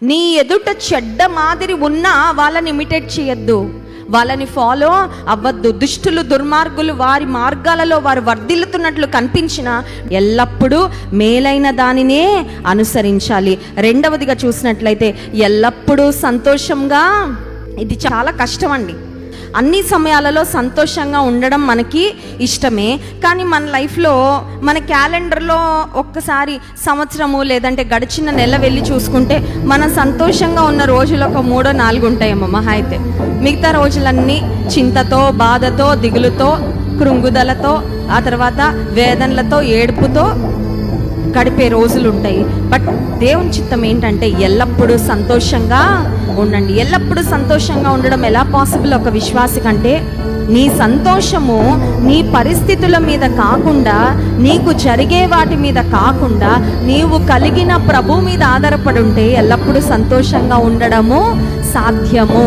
నీ ఎదుట చెడ్డ మాదిరి ఉన్నా వాళ్ళని ఇమిటేట్ చేయొద్దు, వాళ్ళని ఫాలో అవ్వద్దు. దుష్టులు దుర్మార్గులు వారి మార్గాలలో వారు వర్ధిల్లుతున్నట్లు కనిపించిన ఎల్లప్పుడూ మేలైన దానినే అనుసరించాలి. రెండవదిగా చూసినట్లయితే ఎల్లప్పుడూ సంతోషంగా, ఇది చాలా కష్టం అండి. అన్ని సమయాలలో సంతోషంగా ఉండడం మనకి ఇష్టమే, కానీ మన లైఫ్లో మన క్యాలెండర్లో ఒక్కసారి సంవత్సరము లేదంటే గడిచిన నెల వెళ్ళి చూసుకుంటే మనం సంతోషంగా ఉన్న రోజులు ఒక 3-4 ఉంటాయేమో మహా అయితే. మిగతా రోజులన్నీ చింతతో, బాధతో, దిగులుతో, కృంగుదలతో, ఆ తర్వాత వేదనలతో, ఏడుపుతో గడిపే రోజులు ఉంటాయి. బట్ దేవుని చిత్తం ఏంటంటే ఎల్లప్పుడూ సంతోషంగా ఉండండి. ఎల్లప్పుడూ సంతోషంగా ఉండడం ఎలా పాసిబుల్ ఒక విశ్వాసి కంటే, నీ సంతోషము నీ పరిస్థితుల మీద కాకుండా, నీకు జరిగే వాటి మీద కాకుండా, నీవు కలిగిన ప్రభు మీద ఆధారపడి ఉంటే ఎల్లప్పుడూ సంతోషంగా ఉండడము సాధ్యము.